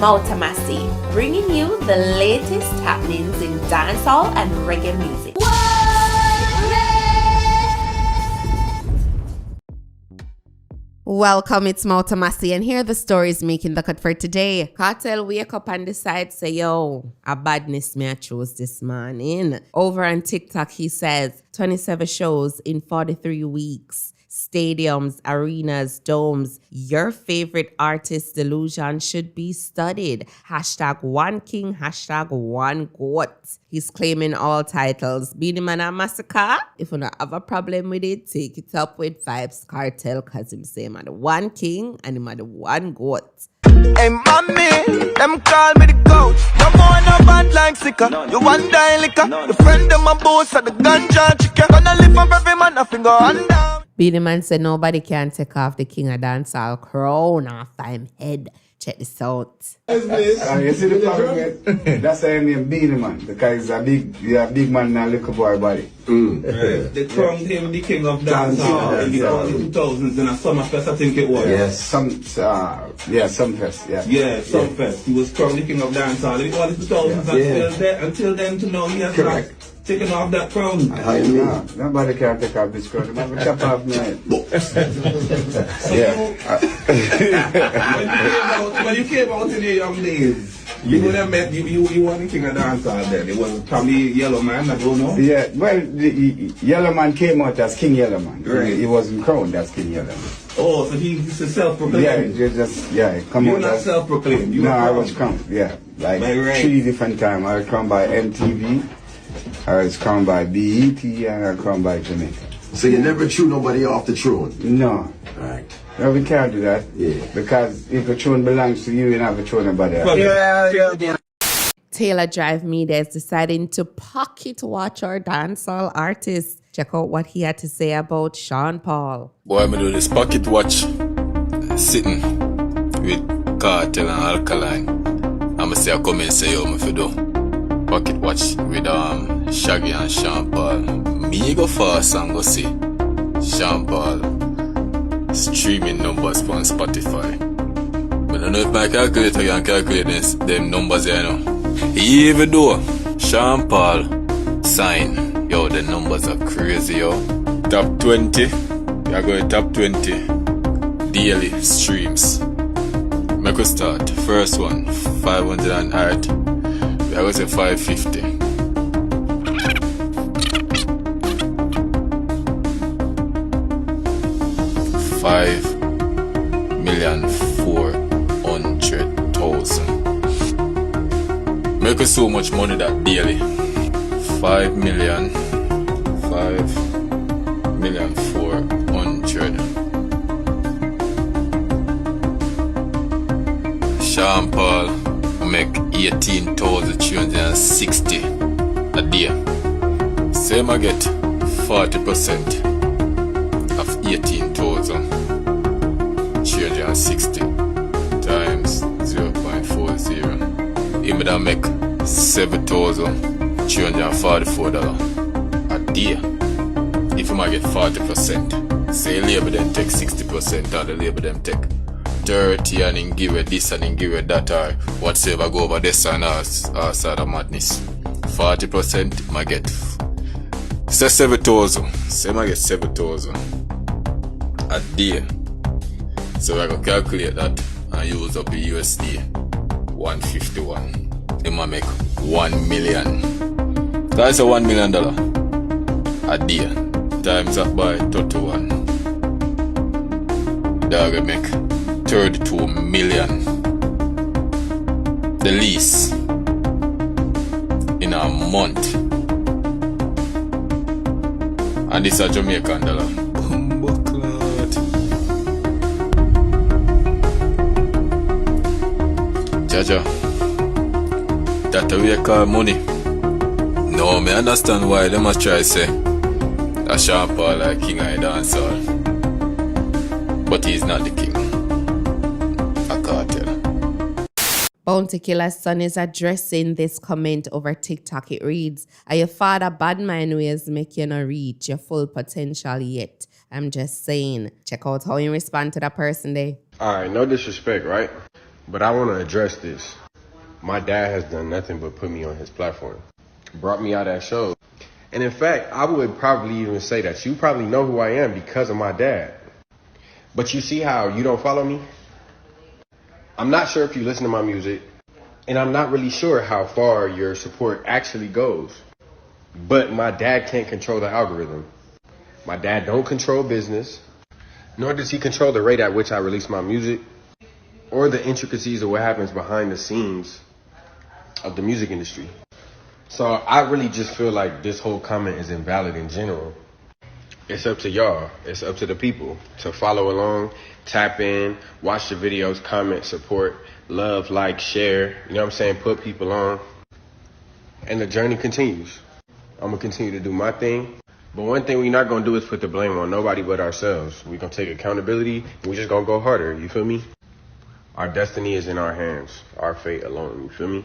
Mouta, Massi, bringing you the latest happenings in dancehall and reggae music. Welcome, it's Mouta Massi, and here are the stories making the cut for today. Kartel wake up and decide, say, yo, a badness me I chose this morning. Over on TikTok, he says, 27 shows in 43 weeks. Stadiums, arenas, domes. Your favorite artist's delusion should be studied. Hashtag one king, hashtag one goat. He's claiming all titles. Beenie Man and Massacre. If you don't have a problem with it, take it up with Vybz Kartel, because him say him are the one king and him are the one goat. Hey mommy, them call me the goat. No more no bad like sicker. You want die liquor. The friend of my boss at the ganja chicken. Gonna live from every man, nothing go under. Beenie Man said nobody can take off the king of dancehall crown off him head. Check this out. You see the problem with that's why I name Beenie Man, because he's a big man and a little boy body. Right. They crowned him the king of dancehall in the early 2000s in a summer fest, I think it was. Yes, Sumfest. Sumfest. He was crowned the king of dancehall in the early 2000s until then to know he has not taken off that crown. Nobody can take off this crown. I'm going to chop off my head. When you came out in your young days, you would have met, you were the king of dancehall then. It was probably Yellow Man, I don't know. Yeah, well, the Yellow Man came out as King Yellow Man. Right. He wasn't crowned as King Yellow Man. Oh, so he's a self-proclaimed. Come You're out not as self-proclaimed. No, I was crowned, like 3 different times. I was crowned by MTV, I was crowned by BET, and I was crowned by Jamaica. So you never threw nobody off the throne? No. Right. No, we can't do that. Yeah. Because if the throne belongs to you, you don't have to throw nobody else. Taylor Drive Media is deciding to pocket watch our dancehall artists. Check out what he had to say about Sean Paul. Boy, I'm do this pocket watch sitting with Kartel and Alkaline. I'ma say I come and say yo, if you do pocket watch with Shaggy and Sean Paul. Me go fast and go see Sean Paul streaming numbers on Spotify. But I don't know if my calculator can calculate them numbers here, you know. Even though Sean Paul sign, yo, the numbers are crazy, yo. Top 20, we are going top 20 daily streams. Make us start. First one, 508. We are going to say 550. Make us so much money that daily. 5,400,000. Sean Paul make 18,360 a day. Same I get 40% of 18,360 times 0.40. He would make $7,344 a day. If you might get 40%, say labor them take 60%, or the labor them take 30, and then give it this and then give it that, or whatsoever go over this and side of madness. 40% might get say 7,000. Say might get 7,000 a day. So I can calculate that and use up the USD 151. They might make 1 million. That's a $1 million a day. Times up by 31. They're gonna make 32 million. The least in a month. And this is a Jamaican dollar. Bumbleclad. Jaja. That we call money. No, me understand why they must try to say that Sean Paul like king of dancehall. But he's not the king. A Kartel. Bounty Killer's son is addressing this comment over TikTok. It reads, "Are your father bad mind ways make you not reach your full potential yet? I'm just saying." Check out how you respond to that person there. Alright, no disrespect, right? But I want to address this. My dad has done nothing but put me on his platform. Brought me out at shows. And in fact, I would probably even say that you probably know who I am because of my dad. But you see how you don't follow me? I'm not sure if you listen to my music, and I'm not really sure how far your support actually goes. But my dad can't control the algorithm. My dad don't control business, nor does he control the rate at which I release my music, or the intricacies of what happens behind the scenes of the music industry. So I really just feel like this whole comment is invalid in general. It's up to y'all. It's up to the people to follow along, tap in, watch the videos, comment, support, love, like, share. You know what I'm saying? Put people on. And the journey continues. I'm going to continue to do my thing. But one thing we're not going to do is put the blame on nobody but ourselves. We're going to take accountability, and we're just going to go harder. You feel me? Our destiny is in our hands. Our fate alone. You feel me?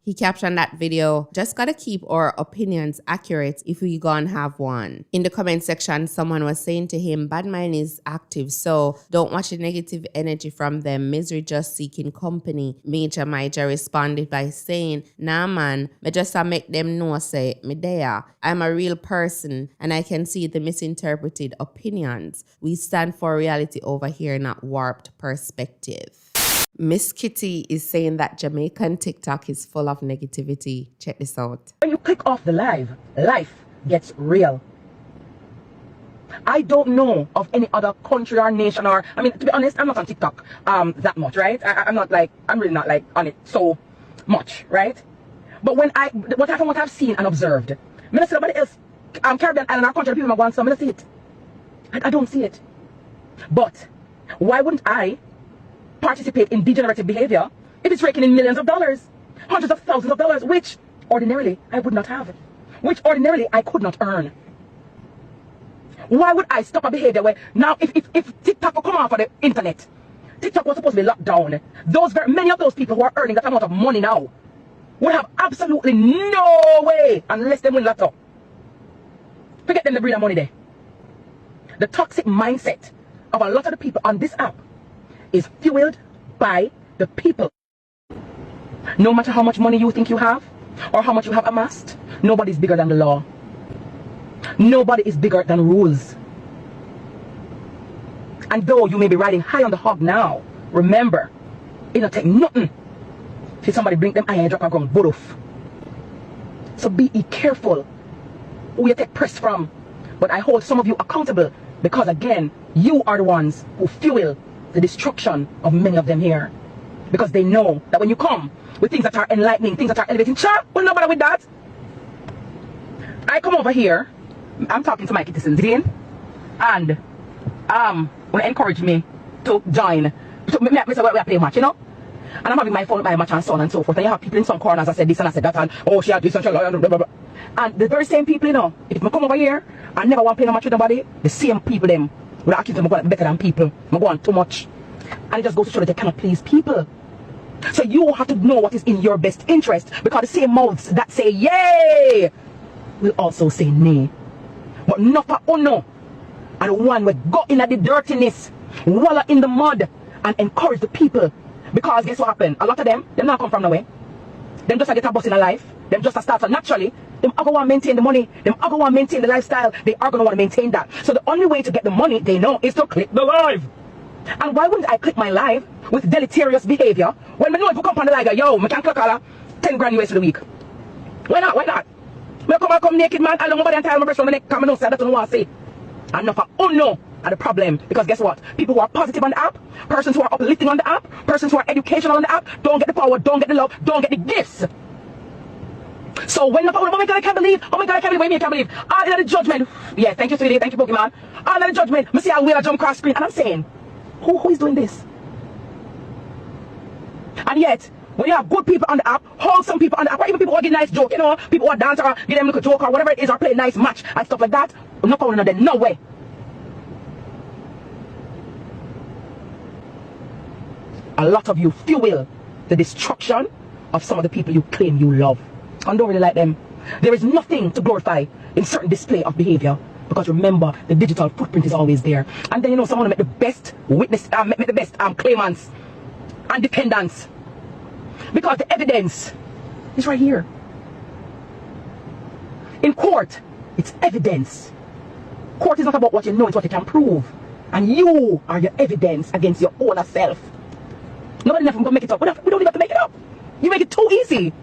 He captioned that video, just gotta keep our opinions accurate if we gonna have one. In the comment section, someone was saying to him, bad mind is active, so don't watch the negative energy from them. Misery just seeking company. Major responded by saying, nah man, me just make them know say, me there. I'm a real person and I can see the misinterpreted opinions. We stand for reality over here, not warped perspective. Miss Kitty is saying that Jamaican TikTok is full of negativity. Check this out. When you click off the live, life gets real. I don't know of any other country or nation or, I mean, to be honest, I'm not on TikTok that much, right? I'm really not like on it so much, right? But when what I've seen and observed, I see nobody else, Caribbean island or country, people want some, I see it. I don't see it. But why wouldn't I participate in degenerative behavior if it's raking in millions of dollars, hundreds of thousands of dollars, which ordinarily I would not have, which ordinarily I could not earn? Why would I stop a behavior where now if TikTok will come off of the internet, TikTok was supposed to be locked down, many of those people who are earning that amount of money now would have absolutely no way unless they win lotto. Forget them, the breed of money there. The toxic mindset of a lot of the people on this app is fueled by the people. No matter how much money you think you have or how much you have amassed, nobody is bigger than the law. Nobody is bigger than rules. And though you may be riding high on the hog now, remember, it don't take nothing till somebody bring them iron and drop a ground bodoof. So be careful who you take press from. But I hold some of you accountable because again, you are the ones who fuel the destruction of many of them here, because they know that when you come with things that are enlightening, things that are elevating, well, nobody with that. I come over here, I'm talking to my citizens again, and when encourage me to join, to me say we are playing match, you know, and I'm having my phone by match and so on and so forth, and you have people in some corners that said this and I said that, and oh she had this and she blah, blah, blah, blah. And the very same people, you know, if I come over here and never want to play no match with nobody, the same people them would accuse them of going better than people. I'm going too much. And it just goes to show that they cannot please people. So you have to know what is in your best interest, because the same mouths that say yay will also say nay. But not for uno. And one will go in at the dirtiness, wallow in the mud, and encourage the people. Because guess what happened? A lot of them not come from nowhere. Them just get a bus in a life. Them just start. So naturally, them are going to want to maintain the money. Them are going to want to maintain the lifestyle. They are going to want to maintain that. So the only way to get the money they know is to click the live. And why wouldn't I click my live with deleterious behavior when I know if you come on the live, yo, I can click all 10 grand US for the week? Why not? Why not? I come naked, man. I don't know nobody and tie my breast on my neck. Come and say that's what I want to say. And not for no are the problem. Because guess what? People who are positive on the app, persons who are uplifting on the app, persons who are educational on the app, don't get the power, don't get the love, don't get the gifts. So when the oh my God, I can't believe, oh my God, I can't believe, I can't believe. All in the judgment. Yeah, thank you, sweetie, thank you, Pokemon. All in the judgment. I see how we'll jump across screen. And I'm saying, who is doing this? And yet, when you have good people on the app, wholesome people on the app, or even people who get nice joke, you know, people who are dance or give them a little joke or whatever it is, or play a nice match and stuff like that, I'm not calling them, no way. A lot of you fuel the destruction of some of the people you claim you love. And don't really like them. There is nothing to glorify in certain display of behavior, because remember, the digital footprint is always there. And then, you know, someone make the best witness, make the best claimants and dependence. Because the evidence is right here. In court, it's evidence. Court is not about what you know, it's what you can prove. And you are your evidence against your own self. Nobody never can make it up. We don't even have to make it up. You make it too easy.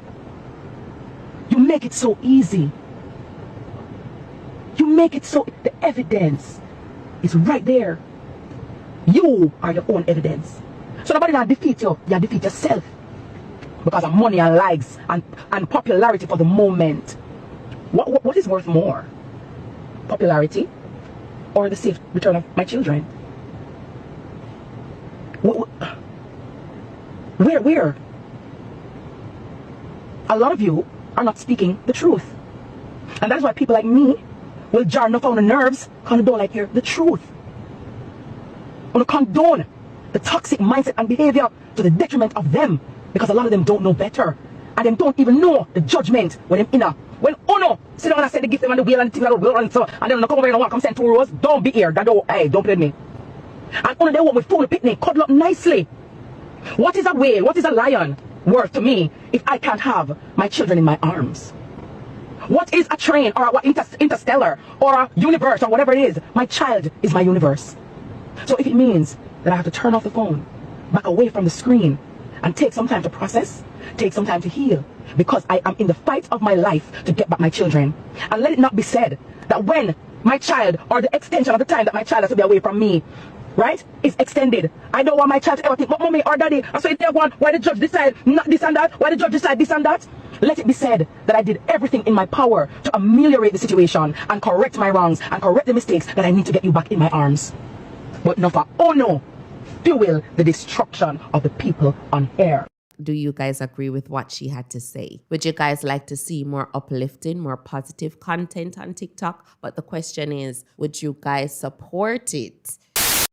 You make it so easy. You make it so, the evidence is right there. You are your own evidence. So nobody can defeat you. You defeat yourself. Because of money and likes and popularity for the moment. What is worth more? Popularity or the safe return of my children? Where? A lot of you are not speaking the truth. And that is why people like me will jar enough on the nerves because they don't like hear the truth. I want to condone the toxic mindset and behavior to the detriment of them, because a lot of them don't know better. And them don't even know the judgment when them inner. When Ono sit down and say they give them and the wheel and the thing and the wheel and so, and then come over here and want to come send 2 euros, don't be here. Don't play with me. And Ono they want with fool picnic, cuddle up nicely. What is a whale? What is a lion worth to me if I can't have my children in my arms? What is a train or what interstellar or a universe or whatever it is? My child is my universe. So if it means that I have to turn off the phone, back away from the screen, and take some time to process, take some time to heal, because I am in the fight of my life to get back my children. And let it not be said that when my child, or the extension of the time that my child has to be away from me, right, is extended, I don't want my child to ever think, but mommy or daddy, and so if they want, why the judge decide not this and that, why the judge decide this and that? Let it be said that I did everything in my power to ameliorate the situation and correct my wrongs and correct the mistakes that I need to get you back in my arms. But no for, oh no, fuel the destruction of the people on air. Do you guys agree with what she had to say? Would you guys like to see more uplifting, more positive content on TikTok? But the question is, would you guys support it?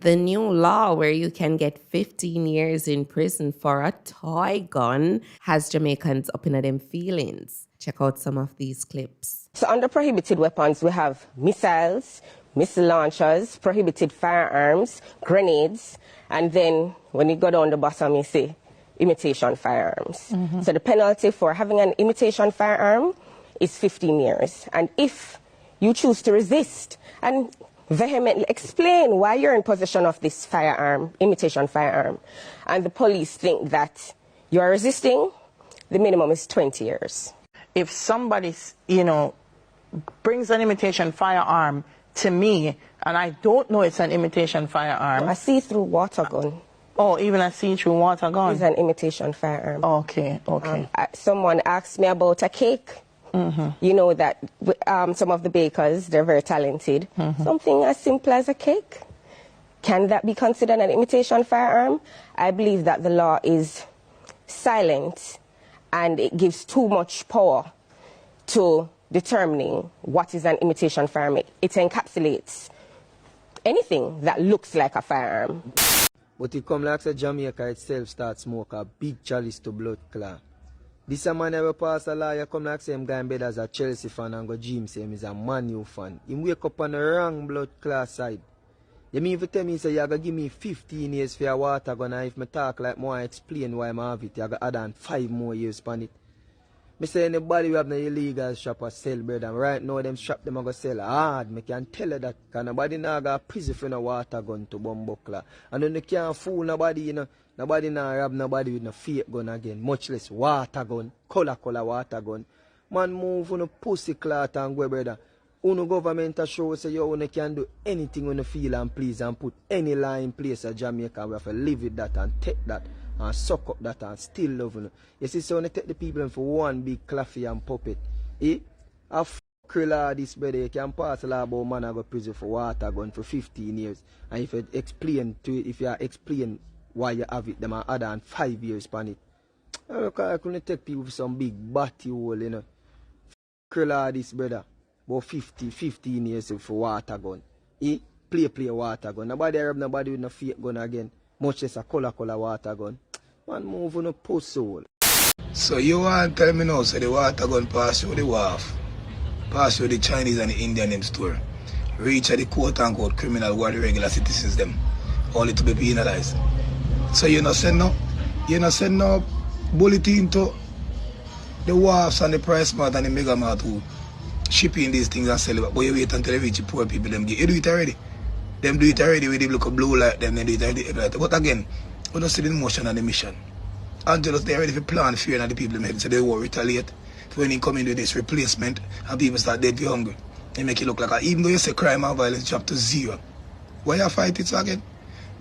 The new law where you can get 15 years in prison for a toy gun has Jamaicans up in them feelings. Check out some of these clips. So under prohibited weapons, we have missiles, missile launchers, prohibited firearms, grenades, and then when you go down the bottom, you see imitation firearms. So the penalty for having an imitation firearm is 15 years. And if you choose to resist and vehemently explain why you're in possession of this firearm, imitation firearm, and the police think that you are resisting, the minimum is 20 years. If somebody, brings an imitation firearm to me, and I don't know it's an imitation firearm. A see-through water gun. Oh, even a see-through water gun? It's an imitation firearm. Okay. Someone asked me about a cake. You know that some of the bakers, they're very talented. Something as simple as a cake. Can that be considered an imitation firearm? I believe that the law is silent and it gives too much power to determining what is an imitation firearm. It encapsulates anything that looks like a firearm. But it come like Jamaica itself start smoke a big chalice to blood clot. This a man ever pass a law, you come like same guy in bed as a Chelsea fan and go gym say him is a Man U fan. He wake up on the wrong blood class side. You mean if you tell me say you gotta give me 15 years for your water gun, and if me talk like more I explain why I have it, you gotta add on 5 more years on it. Me say anybody who have no illegal shop or sell bread, and right now them shop them are gonna sell hard. Me can tell you that, cause nobody now got prison for no water gun to bomb buckler. And then you can't fool nobody, Nobody now rob nobody with no fake gun again, much less water gun, color water gun. Man move on a pussy clot and go, brother. Uno government a show say you can do anything when you feel and please and put any law in place at Jamaica. We have to live with that and take that and suck up that and still love you. You see, so when you take the people for one big claffy and puppet, a law this brother, you can pass a law about man I go prison for water gun for 15 years. And if you explain to it, if you explain why you have it, them are add on 5 years on it. I couldn't take people for some big batty hole, law this brother. About 15 years for water gun. Play water gun. Nobody rob nobody with no fake gun again. Much less a color water gun. Man move on a post soul. So you want to tell me now, so the water gun pass through the wharf, pass through the Chinese and the Indian them store, reach at the quote-unquote criminal who are the regular citizens them, only to be penalized. So you not saying no? You know, send no bulletin to the wharfs and the price mart and the mega mart who shipping these things and sell it. But you wait until they reach the poor people, them get you do it already. Them do it already with the look of blue light, them they do it already. But again, we don't see the motion and the mission. Angelos, they already plan fear and the people in head, so they will retaliate. When he come in with this replacement and people start dead for hungry, they make it look like even though you say crime and violence drop to 0. Why you fight it so again?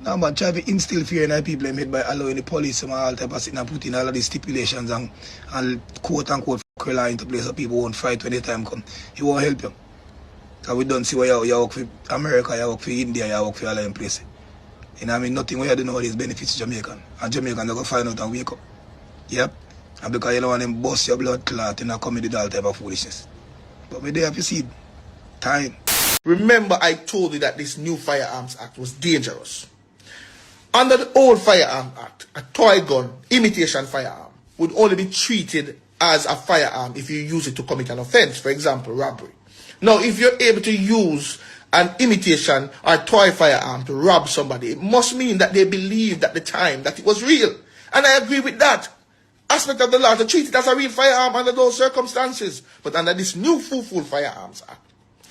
Now man try to instill fear in the people in head by allowing the police and all type of sitting and putting all of these stipulations and quote unquote law into place so people won't fight when the time come. He won't help you. Because we don't see where you work for America, you work for India, you work for all them places. You know what I mean? Nothing where you do nowadays benefits Jamaican. And Jamaicans are going to find out and wake up. Yep. And because you don't want them bust your blood clot and come with all type of foolishness. But we there have to see time. Remember I told you that this new Firearms Act was dangerous. Under the old Firearms Act, a toy gun, imitation firearm, would only be treated as a firearm if you use it to commit an offense, for example, robbery. Now, if you're able to use an imitation or toy firearm to rob somebody, it must mean that they believed at the time that it was real. And I agree with that aspect of the law to treat it as a real firearm under those circumstances. But under this new Full Firearms Act,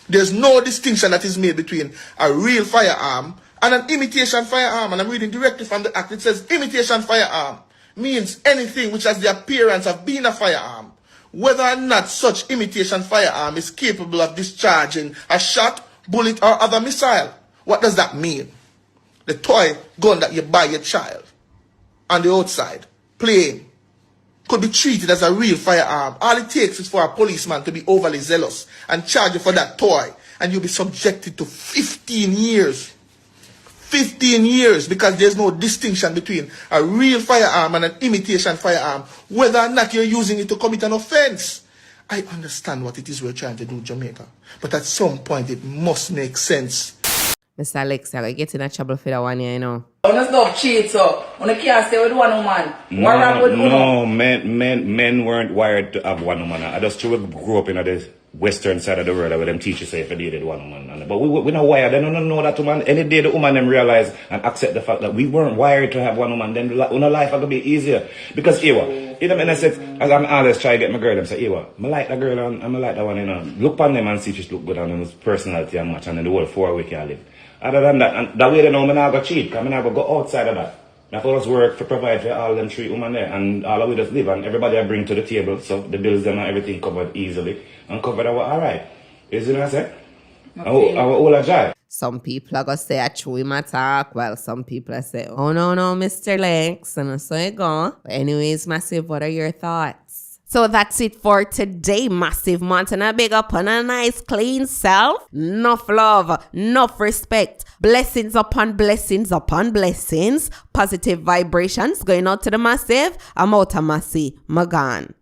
there's no distinction that is made between a real firearm and an imitation firearm. And I'm reading directly from the Act. It says imitation firearm means anything which has the appearance of being a firearm, whether or not such imitation firearm is capable of discharging a shot, bullet, or other missile. What does that mean? The toy gun that you buy your child on the outside, playing, could be treated as a real firearm. All it takes is for a policeman to be overly zealous and charge you for that toy, and you'll be subjected to 15 years. 15 years, because there's no distinction between a real firearm and an imitation firearm, whether or not you're using it to commit an offense. I understand what it is we're trying to do, Jamaica, but at some point it must make sense. Mr. Alex, I get in a trouble for that one here, you know. Don't stop cheat, so you can't stay with one woman. No, men weren't wired to have one woman. I just grew up in the western side of the world where them teachers say if they dated one woman. But we're not wired. They don't know that woman. Any day the woman them realize and accept the fact that we weren't wired to have one woman, then our life is going to be easier. Because Ewa, in a sense, as I'm always trying to get my girl, them say, Ewa, I like that girl and I like that one, you know. Look on them and see if she look good on them personality and much, and then the whole 4 week I live. Other than that, and that way they know I'm not going to cheat, because I'm not going to go outside of that. I for us work to provide for all them 3 women there, and all of we just live, and everybody I bring to the table, so the bills them and everything covered easily, and covered our alright. You see what I say? Our all a joy. Some people are going to say I chew him attack, while some people are say, oh no, Mr. Lex, and so you go. But anyways, Massive, what are your thoughts? So that's it for today, Massive Montana. Big up on a nice clean self. Enough love, enough respect. Blessings upon blessings upon blessings. Positive vibrations going out to the Massive. I'm Mouta Massi. Magan.